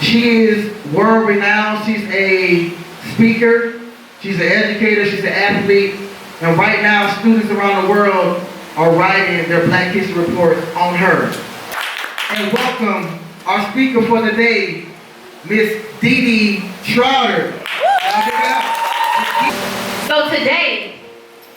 She is world renowned. She's a speaker. She's an educator. She's an athlete. And right now, students around the world are writing their Black History reports on her. And welcome our speaker for the day, Miss Trotter. So today,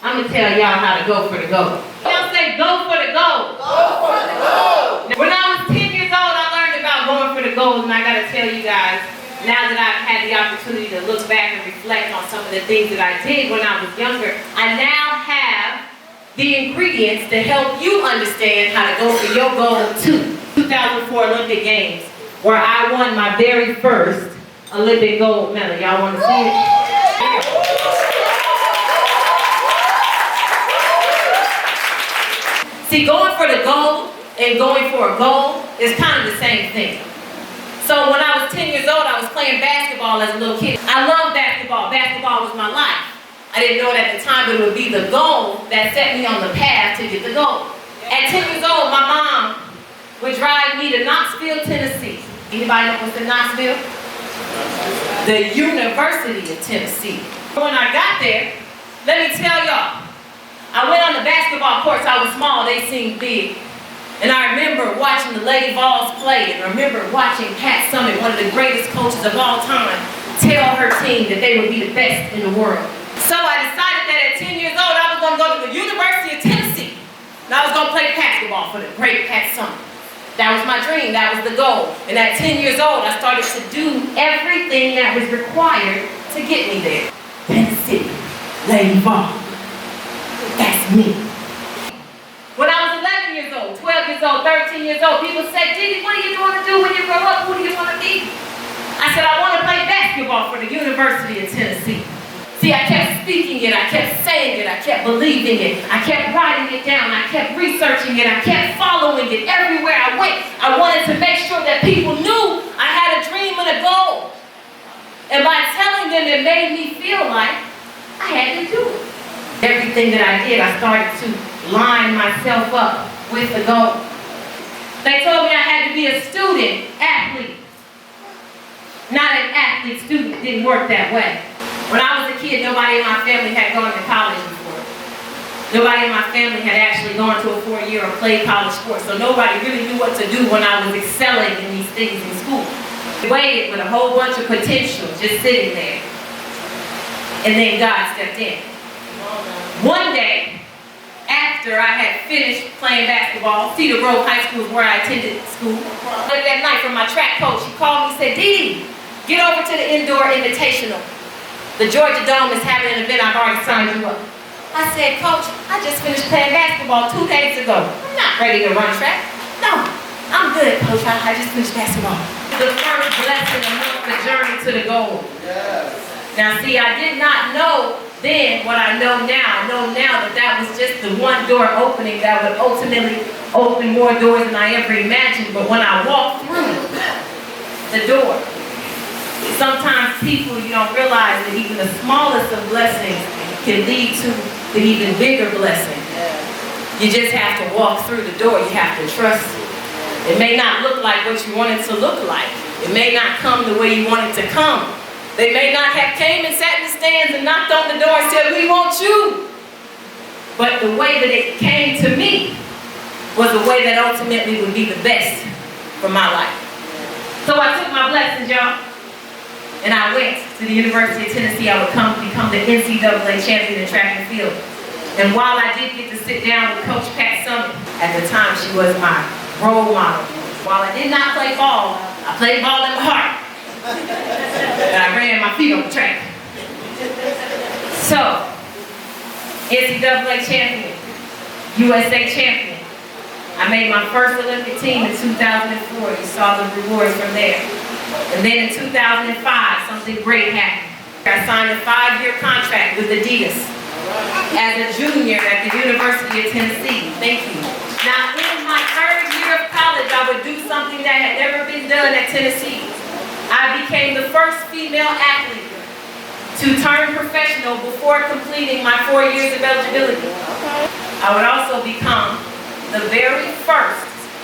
I'm going to tell y'all how to go for the goal. Y'all say go for the goal. Go for the goal. When I was 10 years old, I learned about going for the goals, and I got to tell you guys, now that I've had the opportunity to look back and reflect on some of the things that I did when I was younger, I now have the ingredients to help you understand how to go for your goal too. 2004 Olympic Games, where I won my very first Olympic gold medal. Y'all want to see it? See, going for the goal and going for a goal is kind of the same thing. So when I was 10 years old, I was playing basketball as a little kid. I loved basketball. Basketball was my life. I didn't know it at the time, but it would be the goal that set me on the path to get the goal. At 10 years old, my mom would drive me to Knoxville, Tennessee. Anybody know what's in Knoxville? The University of Tennessee. When I got there, let me tell y'all, I went on the basketball courts. I was small, they seemed big. And I remember watching the Lady Vols play, and I remember watching Pat Summitt, one of the greatest coaches of all time, tell her team that they would be the best in the world. So I decided that at 10 years old, I was going to go to the University of Tennessee. And I was going to play basketball for the great Pat Summitt. That was my dream, that was the goal. And at 10 years old, I started to do everything that was required to get me there. Tennessee, Lady Vols. That's me. When I was 11 years old, 12 years old, 13 years old, people said, Didi, what are you going to do when you grow up? Who do you want to be? I said, I want to play basketball for the University of Tennessee. See, I kept speaking it, I kept saying it, I kept believing it, I kept writing it down, I kept researching it, I kept following it everywhere I went. I wanted to make sure that people knew I had a dream and a goal. And by telling them, it made me feel like I had to do it. Everything that I did, I started to line myself up with the goal. They told me I had to be a student athlete, not an athlete student. Didn't work that way. When I was a kid, nobody in my family had gone to college before. Nobody in my family had actually gone to a 4-year or played college sports, so nobody really knew what to do when I was excelling in these things in school. I waited with a whole bunch of potential just sitting there, and then God stepped in. One day, after I had finished playing basketball, Cedar Grove High School is where I attended school. Later that night from my track coach, he called me and said, Didi, get over to the indoor invitational. The Georgia Dome is having an event, I've already signed you up. I said, Coach, I just finished playing basketball 2 days ago. I'm not ready to run track. No, I'm good, Coach, I just finished basketball. The first blessing among the journey to the goal. Yes. Now see, I did not know then what I know now. I know now that that was just the one door opening that would ultimately open more doors than I ever imagined. But when I walked through the door, sometimes people, you don't realize that even the smallest of blessings can lead to an even bigger blessing. You just have to walk through the door. You have to trust it. It may not look like what you want it to look like. It may not come the way you want it to come. They may not have came and sat in the stands and knocked on the door and said, we want you. But the way that it came to me was the way that ultimately would be the best for my life. So I took my blessings, y'all, and I went to the University of Tennessee. I would become the NCAA champion in track and field. And while I did get to sit down with Coach Pat Summitt, at the time she was my role model. While I did not play ball, I played ball in my heart. And I ran my feet on the track. So, NCAA champion, USA champion. I made my first Olympic team in 2004. You saw the rewards from there. And then in 2005, something great happened. I signed a 5-year contract with Adidas as a junior at the University of Tennessee. Thank you. Now, in my 3rd year of college, I would do something that had never been done at Tennessee. I became the first female athlete to turn professional before completing my 4 years of eligibility. I would also become the very first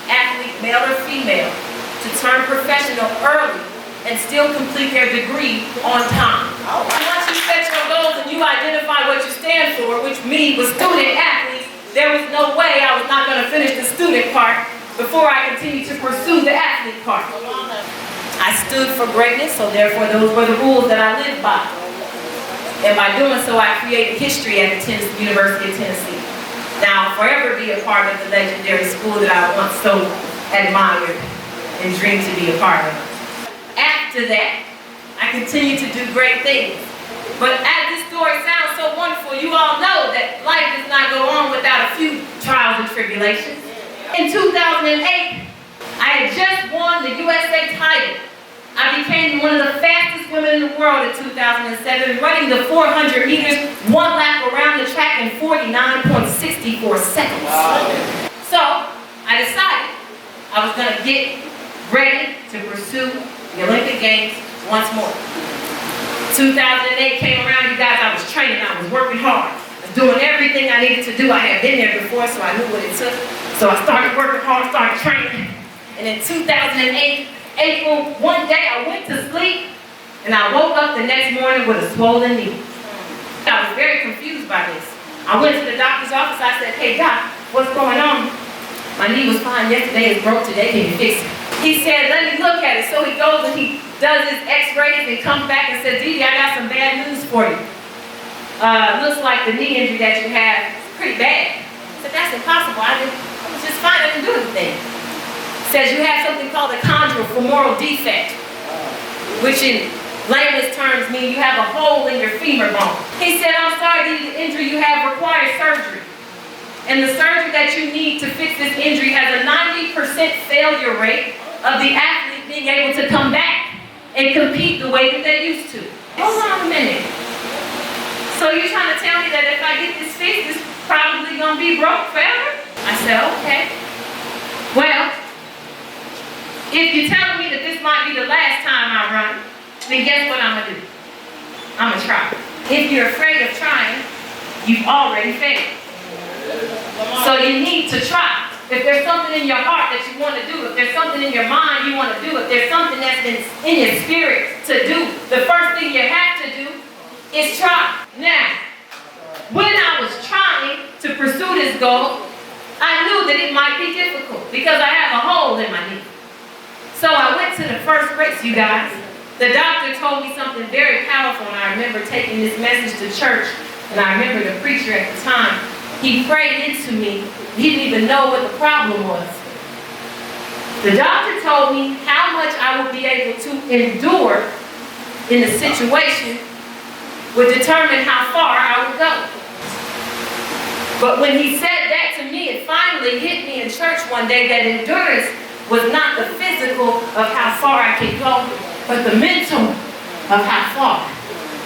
athlete, male or female, to turn professional early and still complete their degree on time. Once you set your goals and you identify what you stand for, which me was student athletes, there was no way I was not going to finish the student part before I continued to pursue the athlete part. I stood for greatness, so therefore those were the rules that I lived by. And by doing so, I created history at the University of Tennessee. Now, I'll forever be a part of the legendary school that I once so admired and dreamed to be a part of. After that, I continued to do great things. But as this story sounds so wonderful, you all know that life does not go on without a few trials and tribulations. In 2008, I had just won the USA title. I became one of the fastest women in the world in 2007, running the 400 meters, one lap around the track in 49.64 seconds. Wow. So I decided I was going to get ready to pursue the Olympic Games once more. 2008 came around, you guys, I was training, I was working hard. I was doing everything I needed to do. I had been there before, so I knew what it took. So I started working hard, started training. And in 2008, April, one day I went to sleep and I woke up the next morning with a swollen knee. I was very confused by this. I went to the doctor's office. I said, "Hey doc, what's going on? My knee was fine yesterday, it's broke today, can you fix it?" He said, "Let me look at it." So he goes and he does his x-rays and comes back and says, "Dee Dee, I got some bad news for you. Looks like the knee injury that you have is pretty bad." I said, "That's impossible. I was just fine, I didn't do anything." Says you have something called a chondrofemoral defect, which in layman's terms means you have a hole in your femur bone. He said, "I'm sorry, the injury you have requires surgery. And the surgery that you need to fix this injury has a 90% failure rate of the athlete being able to come back and compete the way that they used to." Hold on a minute. So you're trying to tell me that if I get this fixed, it's probably going to be broke forever? I said, "Okay. Well, if you're telling me that this might be the last time I run, then guess what I'm going to do? I'm going to try. If you're afraid of trying, you've already failed. So you need to try. If there's something in your heart that you want to do, if there's something in your mind you want to do, if there's something that's in your spirit to do, the first thing you have to do is try." Now, when I was trying to pursue this goal, I knew that it might be difficult because I have a hole in my knee. So I went to the first race, you guys. The doctor told me something very powerful, and I remember taking this message to church, and I remember the preacher at the time, he prayed into me. He didn't even know what the problem was. The doctor told me how much I would be able to endure in a situation would determine how far I would go. But when he said that to me, it finally hit me in church one day that endurance was not the physical of how far I could go, but the mental of how far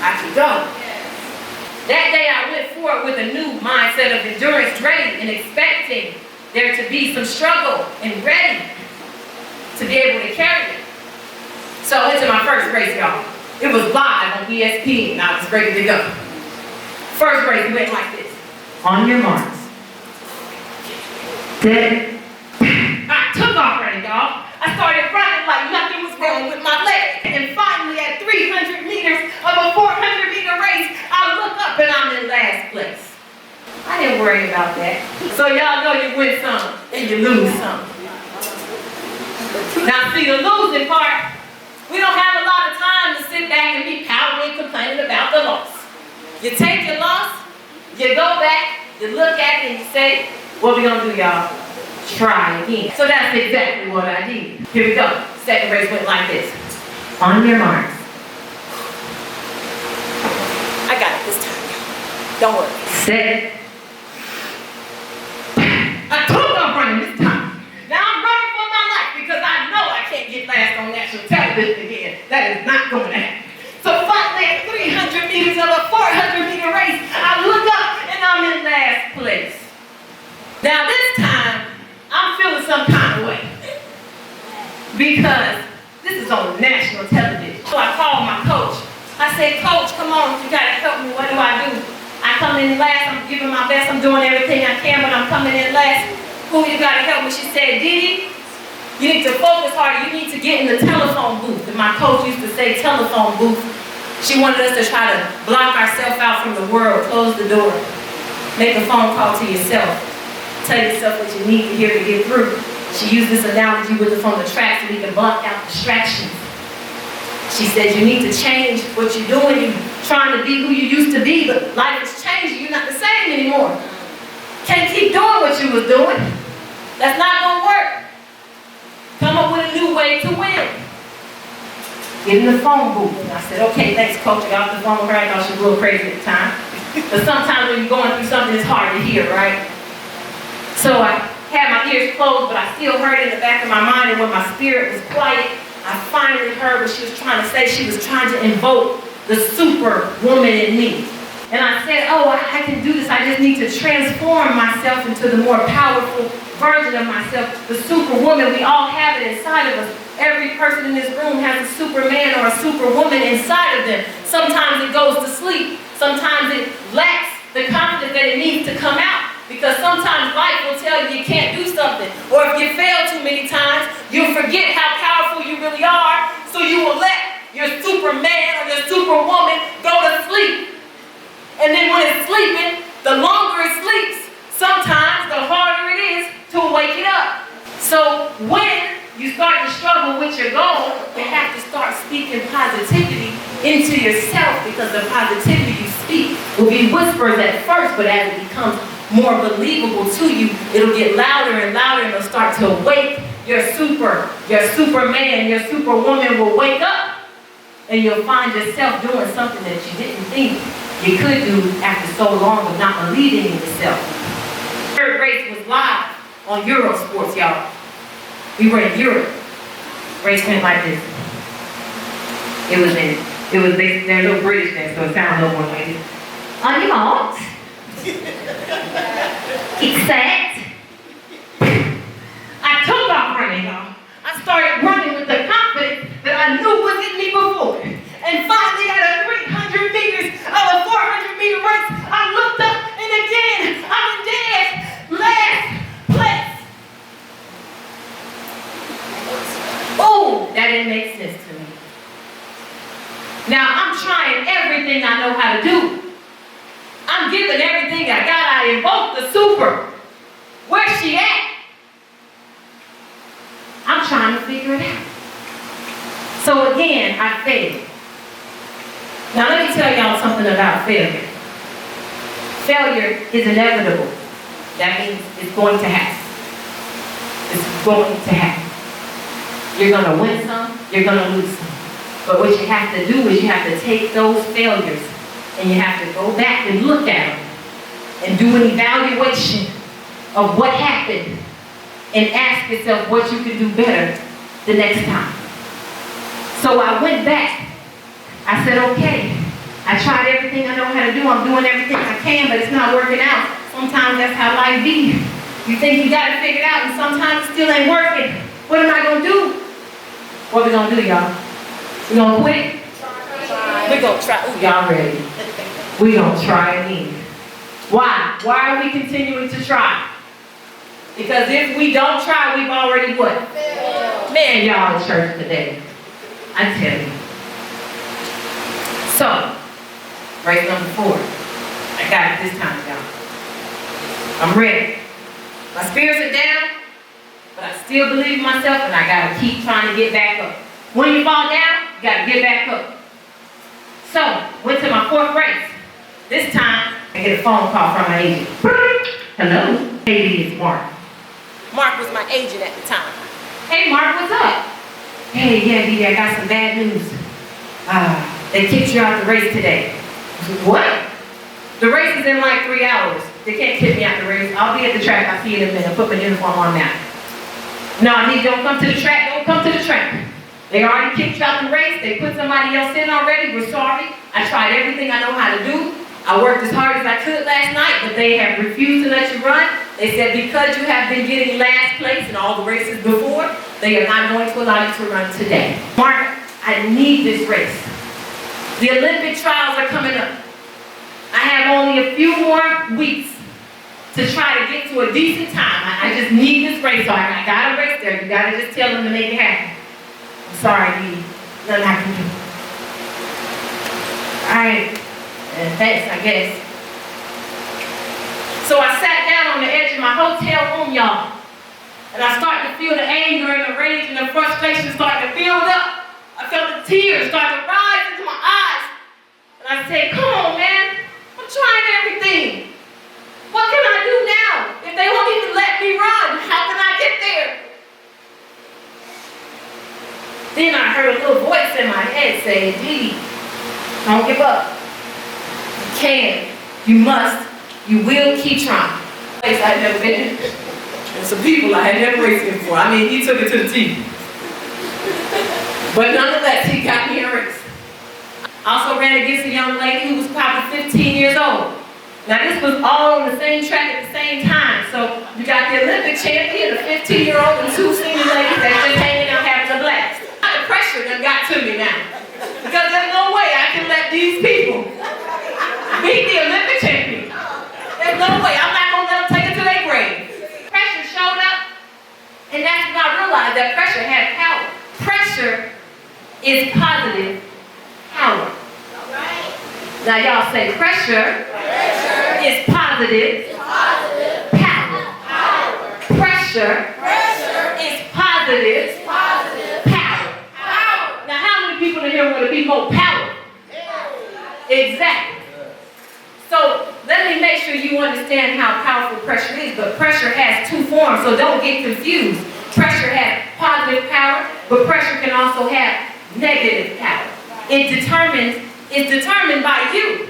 I could go. That day I went forward with a new mindset of endurance, ready and expecting there to be some struggle and ready to be able to carry it. So I went to my first race, y'all. It was live on ESPN and I was ready to go. First race went like this. On your marks. Set. I took off running, y'all. I started running like nothing was wrong with my leg. And finally, at 300 meters of a 400-meter race, I look up and I'm in last place. I didn't worry about that. So y'all know you win some and you lose some. Now see, the losing part, we don't have a lot of time to sit back and be pouting and complaining about the loss. You take your loss, you go back, you look at it and you say, "What we gonna do, y'all? Try again." So that's exactly what I did. Here we go. Second race went like this. On your marks. I got it this time. Don't worry. Set. I took off running this time. Now I'm running for my life because I know I can't get last on national television again. That is not going to happen. So finally at 300 meters of a 400-meter race, I look up and I'm in last place. Now this time, I'm feeling some kind of way because this is on national television. So I called my coach. I said, "Coach, come on, you gotta help me. What do? I come in last, I'm giving my best, I'm doing everything I can, but I'm coming in last. Who you gotta help me?" She said, "Dee Dee, You need to focus harder. You need to get in the telephone booth. And my coach used to say telephone booth. She wanted us to try to block ourselves out from the world, close the door, make a phone call to yourself, tell yourself what you need to hear to get through. She used this analogy with us on the track so we can block out distractions. She said you need to change what you're doing. You're trying to be who you used to be, but life is changing. You're not the same anymore. Can't keep doing what you was doing. That's not going to work. Come up with a new way to win. Get in the phone booth. And I said, okay, thanks, coach. I got off the phone with her. I thought she was a little crazy at the time. But sometimes when you're going through something, it's hard to hear, right? So I had my ears closed, but I still heard it in the back of my mind. And when my spirit was quiet, I finally heard what she was trying to say. She was trying to invoke the super woman in me. And I said, oh, I can do this. I just need to transform myself into the more powerful version of myself, the superwoman. We all have it inside of us. Every person in this room has a superman or a superwoman inside of them. Sometimes it goes to sleep. Sometimes it lacks the confidence that it needs to come out. Because sometimes life will tell you you can't do something. Or if you fail too many times, you'll forget how powerful you really are. So you will let your superman or your superwoman go to sleep. And then when it's sleeping, the longer it sleeps, sometimes the harder it is to wake it up. So when you start to struggle with your goal, you have to start speaking positivity into yourself, because the positivity you speak will be whispers at first, but as it becomes more believable to you, it'll get louder and louder, and it'll start to wake your superman, your superwoman will wake up, and you'll find yourself doing something that you didn't think you could do after so long of not believing in yourself. Third race was live on Eurosports, y'all. We were in Europe. Race went like this. They're a little British there, so it sounds a little more like this. On your marks. Get set. I took off running, y'all. I started running with the confidence that I knew was in me before. And finally, at a 300 meters of a 400-meter race, I looked up, and again, I'm in dead last place. Oh, that didn't make sense to me. Now, I'm trying everything I know how to do. I'm giving everything I got. I invoked the super. Where's she at? I'm trying to figure it out. So again, I failed. Now let me tell y'all something about failure. Failure is inevitable. That means it's going to happen. It's going to happen. You're going to win some, you're going to lose some. But what you have to do is you have to take those failures and you have to go back and look at them and do an evaluation of what happened and ask yourself what you can do better the next time. So I went back. I said, okay, I tried everything I know how to do. I'm doing everything I can, but it's not working out. Sometimes that's how life be. You think you got it figured out, and sometimes it still ain't working. What am I going to do? What we going to do, y'all? We going to quit? We're going to try. Ooh, y'all ready. We going to try again. Why? Why are we continuing to try? Because if we don't try, we've already what? Man, y'all in church today. I tell you. So, race number 4. I got it this time, y'all. I'm ready. My spirits are down, but I still believe in myself, and I gotta keep trying to get back up. When you fall down, you gotta get back up. So, went to my 4th race. This time, I get a phone call from my agent. Hello? Maybe it's Mark. Mark was my agent at the time. Hey, Mark, what's up? Hey, yeah, Dee, I got some bad news. They kicked you out the race today. I said, what? The race is in like 3 hours. They can't kick me out the race. I'll be at the track. I'll see you in a minute. I'll put my uniform on now. No, I need you. Don't come to the track. Don't come to the track. They already kicked you out the race. They put somebody else in already. We're sorry. I tried everything I know how to do. I worked as hard as I could last night, but they have refused to let you run. They said because you have been getting last place in all the races before, they are not going to allow you to run today. Mark, I need this race. The Olympic trials are coming up. I have only a few more weeks to try to get to a decent time. I just need this race, so I gotta race there. You gotta just tell them to make it happen. I'm sorry, Dee. Nothing I can do. Alright, thanks, I guess. So I sat down on the edge of my hotel room, y'all, and I started to feel the anger and the rage and the frustration start to build up. I felt the tears start to rise into my eyes. And I said, come on, man, I'm trying everything. What can I do now? If they won't even let me run, how can I get there? Then I heard a little voice in my head say, Dee, don't give up. You can, you must, you will keep trying. Place I'd never been in. And some people I had never raced before. I mean, he took it to the team. But nonetheless, he got me a race. I also ran against a young lady who was probably 15 years old. Now this was all on the same track at the same time. So you got the Olympic champion, a 15-year-old, and two senior ladies that just hanging out having a blast. The pressure that got to me now. Because there's no way I can let these people beat the Olympic champion. There's no way. I'm not going to let them take it to their grave. Pressure showed up, and that's when I realized that pressure had power. Pressure is positive power. Now y'all say pressure is positive power. Pressure is positive power. Now how many people in here want to be more powerful? Exactly. So let me make sure you understand how powerful pressure is. But pressure has two forms, so don't get confused. Pressure has positive power, but pressure can also have negative power. It's determined by you.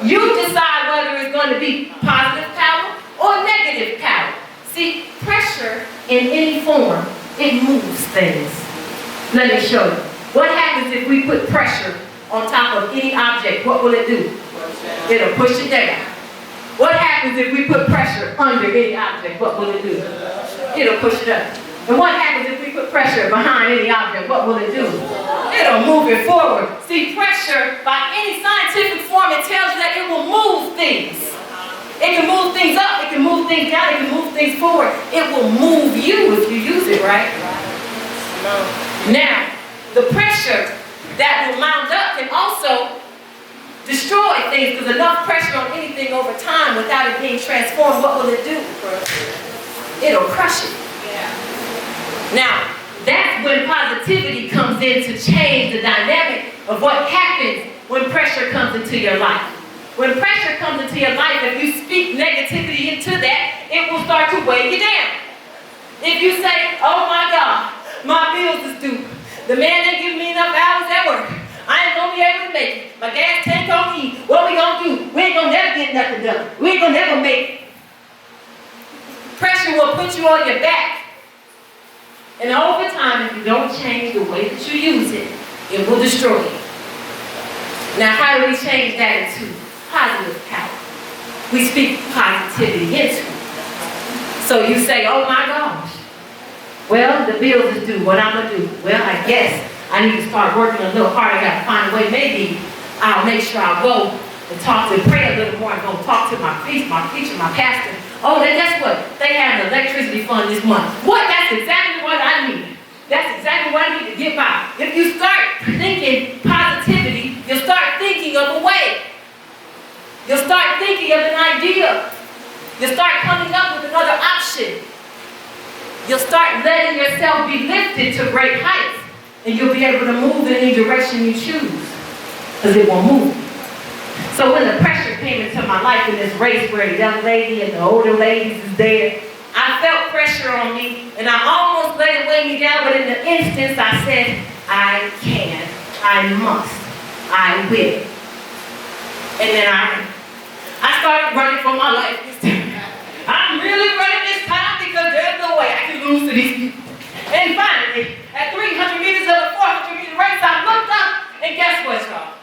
You decide whether it's going to be positive power or negative power. See, pressure in any form, it moves things. Let me show you. What happens if we put pressure on top of any object? What will it do? It'll push it down. What happens if we put pressure under any object? What will it do? It'll push it up. And what happens if we put pressure behind any object? What will it do? It'll move it forward. See, pressure, by any scientific form, it tells you that it will move things. It can move things up, it can move things down, it can move things forward. It will move you if you use it, right? Now, the pressure that will mount up can also destroy things, because enough pressure on anything over time without it being transformed, what will it do? It'll crush it. Now, that's when positivity comes in to change the dynamic of what happens when pressure comes into your life. When pressure comes into your life, if you speak negativity into that, it will start to weigh you down. If you say, oh my God, my bills is due. The man ain't giving me enough hours at work. I ain't gonna be able to make it. My gas tank on E. What we gonna do? We ain't gonna never get nothing done. We ain't gonna never make it. Pressure will put you on your back. And over time, if you don't change the way that you use it, it will destroy you. Now, how do we change that into positive power? We speak positivity into it. So you say, oh my gosh, well, the bills is due. What I'm going to do? Well, I guess I need to start working a little harder. I got to find a way. Maybe I'll make sure I'll go and talk to, pray a little more, and go talk to my priest, my preacher, my pastor. Oh, then guess what? They have an electricity fund this month. What? That's exactly what I need. That's exactly what I need to get by. If you start thinking positivity, you'll start thinking of a way. You'll start thinking of an idea. You'll start coming up with another option. You'll start letting yourself be lifted to great heights. And you'll be able to move in any direction you choose. Because it will move. So when the pressure came into my life in this race where the young lady and the older ladies is there, I felt pressure on me, and I almost let it weigh me down, but in the instance I said, I can, I must, I will. And then I started running for my life this time. I'm really running this time because there's no way I can lose to these people. And finally, at 300 meters of the 400 meter race, I looked up, and guess what, y'all?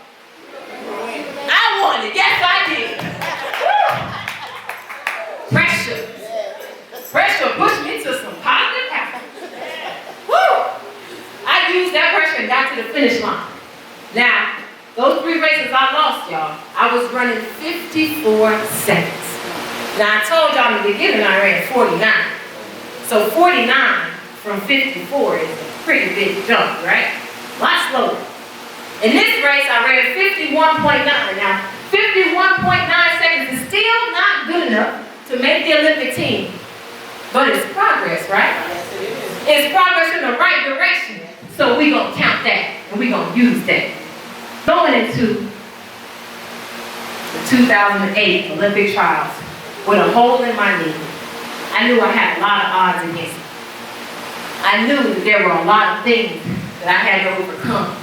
I won it. Yes, I did. Pressure. Pressure pushed me to some positive power. I used that pressure and got to the finish line. Now, those 3 races I lost, y'all, I was running 54 seconds. Now I told y'all in the beginning I ran 49. So 49 from 54 is a pretty big jump, right? A lot slower. In this race I ran 51.9. Now 51.9 seconds is still not good enough to make the Olympic team. But it's progress, right? Yes, it is. It's progress in the right direction. So we're going to count that and we're going to use that. Going into the 2008 Olympic trials with a hole in my knee, I knew I had a lot of odds against me. I knew that there were a lot of things that I had to overcome.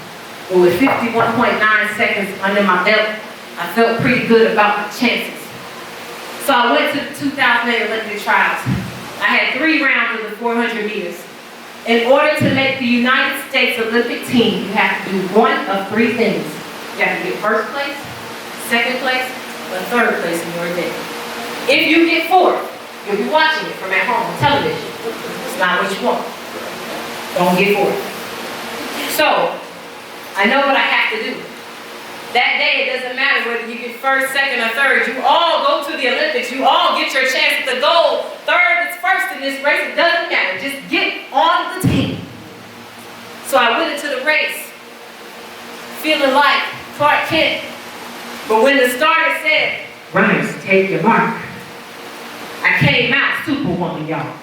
But with 51.9 seconds under my belt, I felt pretty good about my chances. So I went to the 2008 Olympic trials. I had 3 rounds of the 400 meters. In order to make the United States Olympic team, you have to do one of 3 things. You have to get first place, second place, or third place in your event. If you get 4th, you'll be watching it from at home on television. It's not what you want. Don't get 4th. So, I know what I have to do. That day, it doesn't matter whether you get 1st, 2nd, or 3rd. You all go to the Olympics. You all get your chance at the gold. 3rd is 1st in this race. It doesn't matter. Just get on the team. So I went into the race feeling like Clark Kent. But when the starter said, "Runners, take your mark," I came out Superwoman, y'all.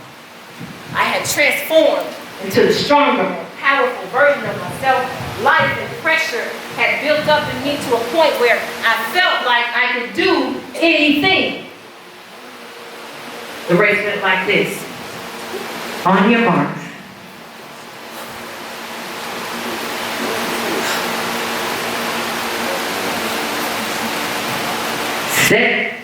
I had transformed into the stronger, more powerful version of myself. Life and pressure had built up in me to a point where I felt like I could do anything. The race went like this. On your marks. Set.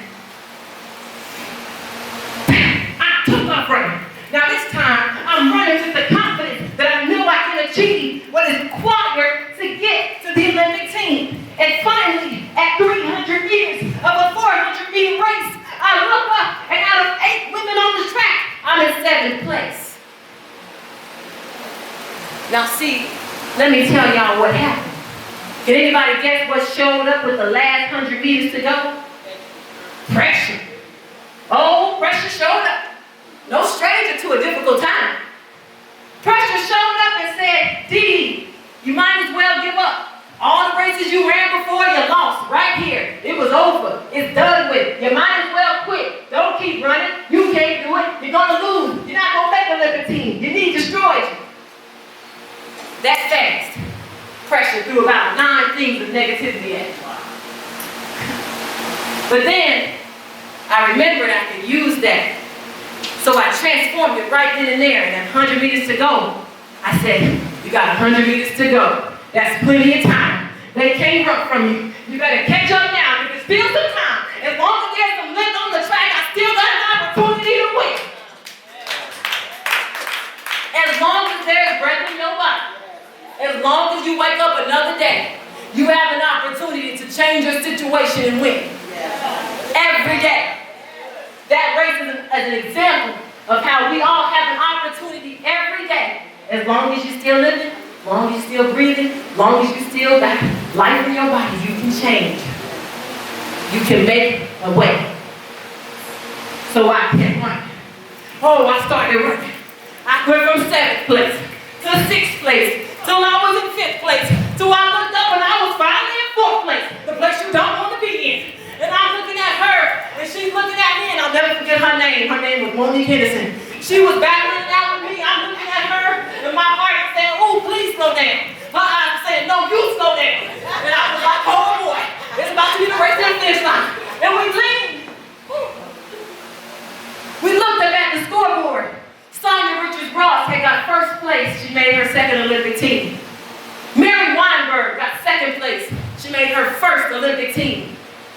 I took off running. Now this time, I'm running with the confidence that I knew I could achieve what is required to get to the Olympic team. And finally, at 300 meters of a 400-meter race, I look up and out of 8 women on the track, I'm in 7th place. Now see, let me tell y'all what happened. Can anybody guess what showed up with the last 100 meters to go? Pressure. Oh, pressure showed up. No stranger to a difficult time. Pressure showed up and said, "Dee, you might as well give up. All the races you ran before, you lost right here. It was over. It's done with. You might as well quit. Don't keep running. You can't do it. You're going to lose. You're not going to make the Olympic team. Your knee destroyed you." That fast. Pressure threw about 9 things of negativity at you. But then, I remembered I could use that. So I transformed it right then and there. And at 100 meters to go, I said, "You got 100 meters to go. That's plenty of time. They can't run from you. You better catch up now. There's still some time. As long as there's some length on the track, I still got an opportunity to win." As long as there's breath in your body, as long as you wake up another day, you have an opportunity to change your situation and win. Every day. That race is an example of how we all have an opportunity every day. As long as you're still living, as long as you're still breathing, as long as you still got life in your body, you can change. You can make a way. So I kept running. Oh, I started running. I went from 7th place to 6th place, till I was in 5th place, till I looked up and I was finally in 4th place, the place you don't want to be in. And I'm looking at her, and she's looking at me, and I'll never forget her name. Her name was Monique Henderson. She was battling it out with me. I'm looking at her, and my heart is saying, "Oh, please slow down." Her eyes saying, "No, you slow down." And I was like, "Oh boy, it's about to be the race to the finish line." And we leaned. We looked up at the scoreboard. Sonia Richards-Ross had got 1st place. She made her 2nd Olympic team. Mary Weinberg got 2nd place. She made her 1st Olympic team.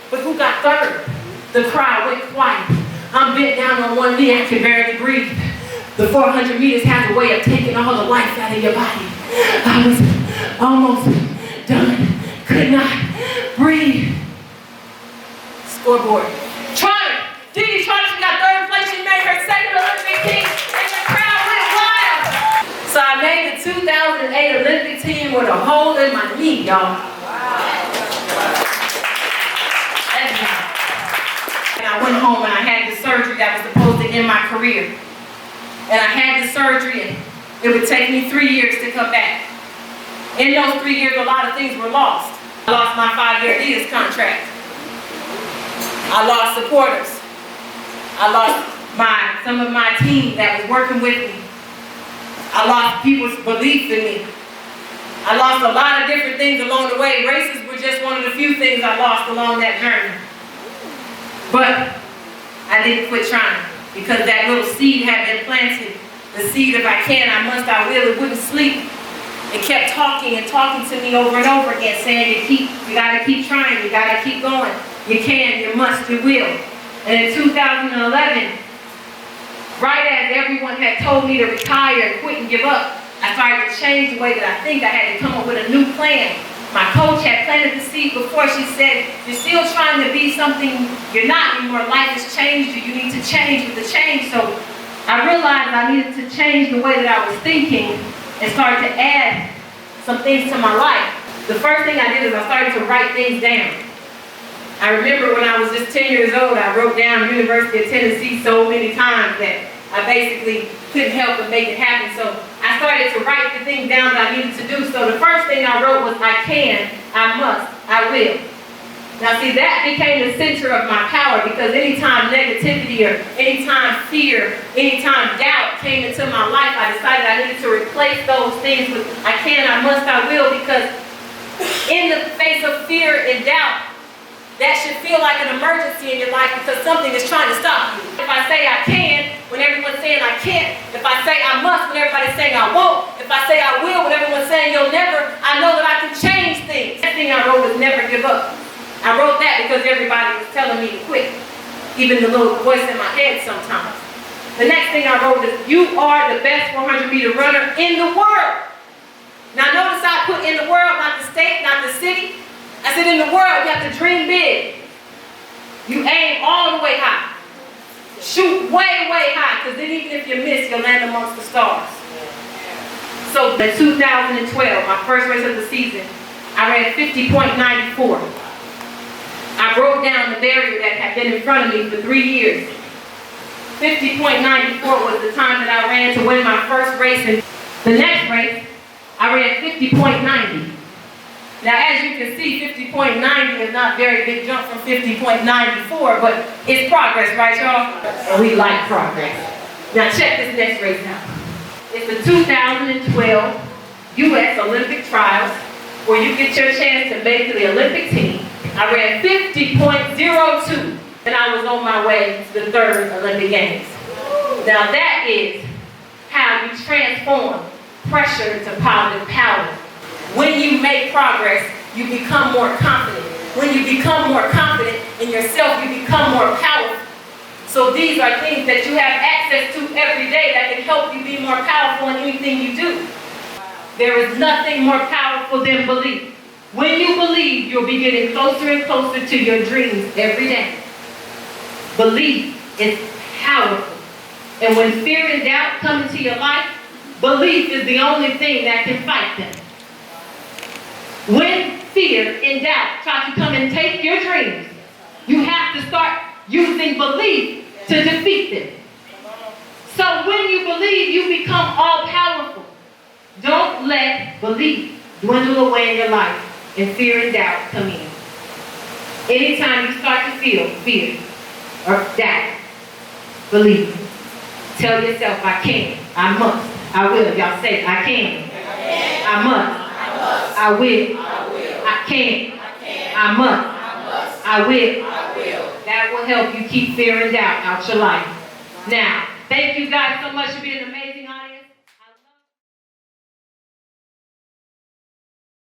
But who got 3rd? The crowd went quiet. I'm bent down on one knee. I can barely breathe. The 400 meters has a way of taking all the life out of your body. I was almost done. Could not breathe. Scoreboard. Trotter. Dee Trotter, she got 3rd place. She made her 2nd Olympic team. And the crowd went wild. So I made the 2008 Olympic team with a hole in my knee, y'all. And I went home and I had this surgery that was supposed to end my career. And I had the surgery, and it would take me 3 years to come back. In those 3 years, a lot of things were lost. I lost my 5-year Adidas contract. I lost supporters. I lost some of my team that was working with me. I lost people's belief in me. I lost a lot of different things along the way. Races were just one of the few things I lost along that journey. But I didn't quit trying, because that little seed had been planted. The seed of I can, I must, I will. It wouldn't sleep. It kept talking and talking to me over and over again, saying you gotta keep trying, you gotta keep going. You can, you must, you will. And in 2011, right as everyone had told me to retire and quit and give up, I started to change the way that I think. I had to come up with a new plan. My coach had planted the seed before. She said, you're still trying to be something you're not anymore. Life has changed you. You need to change with the change. So I realized I needed to change the way that I was thinking and start to add some things to my life. The first thing I did is I started to write things down. I remember when I was just 10 years old, I wrote down University of Tennessee so many times that I basically couldn't help but make it happen. So I started to write the things down that I needed to do. So the first thing I wrote was, I can, I must, I will. Now see, that became the center of my power, because anytime negativity or anytime fear, anytime doubt came into my life, I decided I needed to replace those things with I can, I must, I will, because in the face of fear and doubt, that should feel like an emergency in your life, because something is trying to stop you. If I say I can, when everyone's saying I can't, if I say I must, when everybody's saying I won't, if I say I will, when everyone's saying you'll never, I know that I can change things. The next thing I wrote was never give up. I wrote that because everybody was telling me to quit, even the little voice in my head sometimes. The next thing I wrote is, you are the best 400-meter runner in the world. Now notice I put in the world, not the state, not the city. I said in the world, you have to dream big. You aim all the way high. Shoot way, way high, because then even if you miss, you'll land amongst the stars. So in 2012, my first race of the season, I ran 50.94. I broke down the barrier that had been in front of me for 3 years. 50.94 was the time that I ran to win my first race. And the next race, I ran 50.90. Now, as you can see, 50.90 is not a very big jump from 50.94, but it's progress, right, y'all? And we like progress. Now, check this next race out. It's the 2012 U.S. Olympic Trials, where you get your chance to make it to the Olympic team. I ran 50.02, and I was on my way to the 3rd Olympic Games. Now, that is how you transform pressure into positive power. When you make progress, you become more confident. When you become more confident in yourself, you become more powerful. So these are things that you have access to every day that can help you be more powerful in anything you do. There is nothing more powerful than belief. When you believe, you'll be getting closer and closer to your dreams every day. Belief is powerful. And when fear and doubt come into your life, belief is the only thing that can fight them. When fear and doubt try to come and take your dreams, you have to start using belief to defeat them. So when you believe, you become all-powerful. Don't let belief dwindle away in your life and fear and doubt come in. Anytime you start to feel fear or doubt, believe. Tell yourself, I can, I must, I will. Y'all say, I can, I must, I will, I can, I must, I will. That will help you keep fear and doubt out your life. Now, thank you guys so much for being amazing.